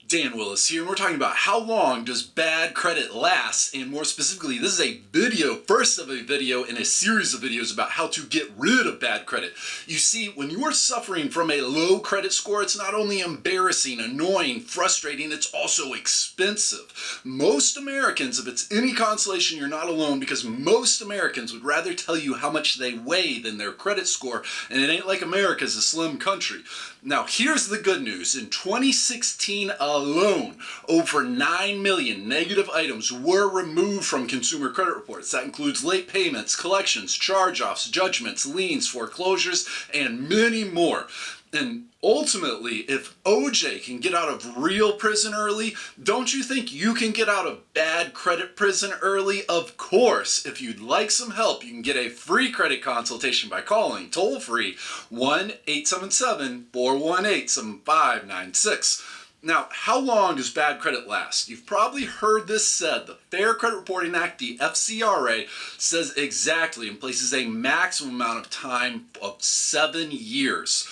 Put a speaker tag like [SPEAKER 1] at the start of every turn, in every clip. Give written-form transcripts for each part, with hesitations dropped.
[SPEAKER 1] Dan Willis here, and we're talking about how long does bad credit last, and more specifically, this is a video, first of a video in a series of videos about how to get rid of bad credit. You see, when you are suffering from a low credit score, it's not only embarrassing, annoying, frustrating, it's also expensive. Most Americans, if it's any consolation, you're not alone, because most Americans would rather tell you how much they weigh than their credit score, and it ain't like America's a slim country. Now, here's the good news. In 2016 alone, over 9 million negative items were removed from consumer credit reports. That includes late payments, collections, charge-offs, judgments, liens, foreclosures, and many more. And ultimately, if OJ can get out of real prison early, don't you think you can get out of bad credit prison early? Of course. If you'd like some help, you can get a free credit consultation by calling toll-free 1-877-418-7596. Now, how long does bad credit last? You've probably heard this said. The Fair Credit Reporting Act, the FCRA, says exactly and places a maximum amount of time of 7 years.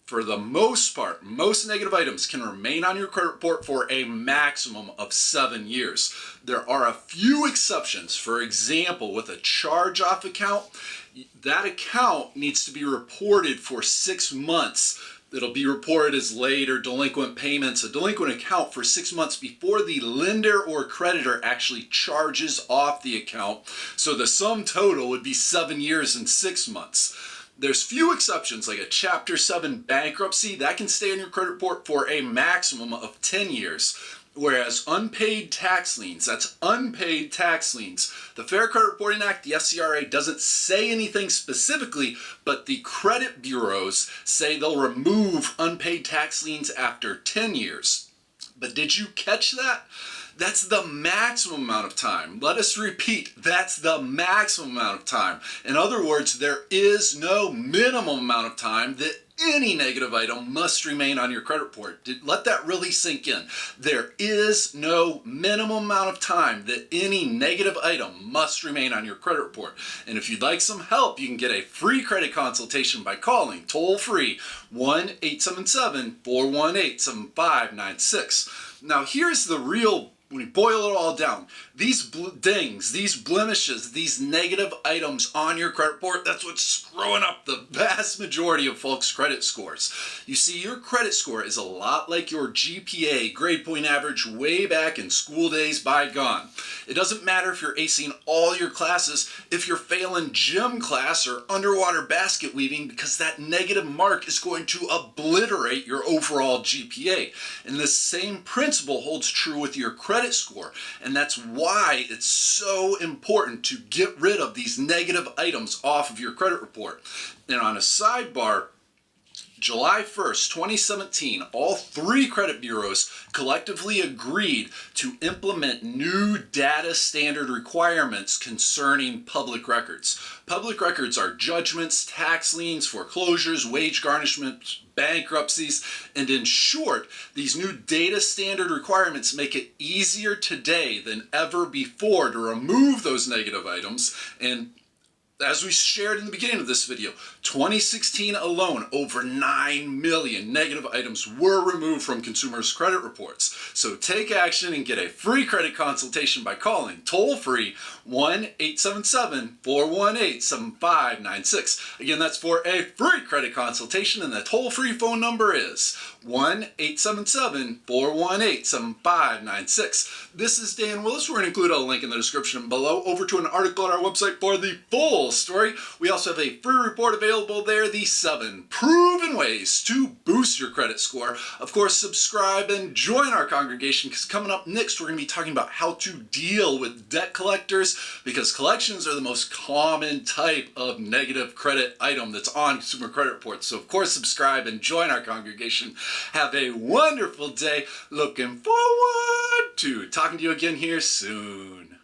[SPEAKER 1] For the most part, most negative items can remain on your credit report for a maximum of 7 years. There are a few exceptions. For example, with a charge-off account, that account needs to be reported for 6 months. It'll be reported as late or delinquent payments, a delinquent account for 6 months before the lender or creditor actually charges off the account. So the sum total would be 7 years and 6 months. There's few exceptions, like a Chapter 7 bankruptcy, that can stay on your credit report for a maximum of 10 years. Whereas unpaid tax liens, that's unpaid tax liens. The Fair Credit Reporting Act, the FCRA, doesn't say anything specifically, but the credit bureaus say they'll remove unpaid tax liens after 10 years. But did you catch that? That's the maximum amount of time. Let us repeat, that's the maximum amount of time. In other words, there is no minimum amount of time that any negative item must remain on your credit report. Let that really sink in. There is no minimum amount of time that any negative item must remain on your credit report. And if you'd like some help, you can get a free credit consultation by calling toll-free 1-877-418-7596. Now, here's the real, when you boil it all down, these dings, these blemishes, these negative items on your credit report, that's what's screwing up the vast majority of folks' credit scores. You see, your credit score is a lot like your GPA, grade point average, way back in school days bygone. It doesn't matter if you're acing all your classes, if you're failing gym class or underwater basket weaving, because that negative mark is going to obliterate your overall GPA. And the same principle holds true with your credit score, and that's why it's so important to get rid of these negative items off of your credit report. And on a sidebar, July 1st, 2017, all 3 credit bureaus collectively agreed to implement new data standard requirements concerning public records. Public records are judgments, tax liens, foreclosures, wage garnishments, bankruptcies, and in short, these new data standard requirements make it easier today than ever before to remove those negative items. And as we shared in the beginning of this video, 2016 alone, over 9 million negative items were removed from consumers' credit reports. So take action and get a free credit consultation by calling toll-free 1-877-418-7596. Again, that's for a free credit consultation, and the toll-free phone number is 1-877-418-7596. This is Dan Willis. We're going to include a link in the description below over to an article on our website for the full story. We also have a free report available there, the 7 proven ways to boost your credit score. Of course, subscribe and join our congregation, because coming up next, we're going to be talking about how to deal with debt collectors, because collections are the most common type of negative credit item that's on consumer credit reports. So of course, subscribe and join our congregation. Have a wonderful day. Looking forward to talking to you again here soon.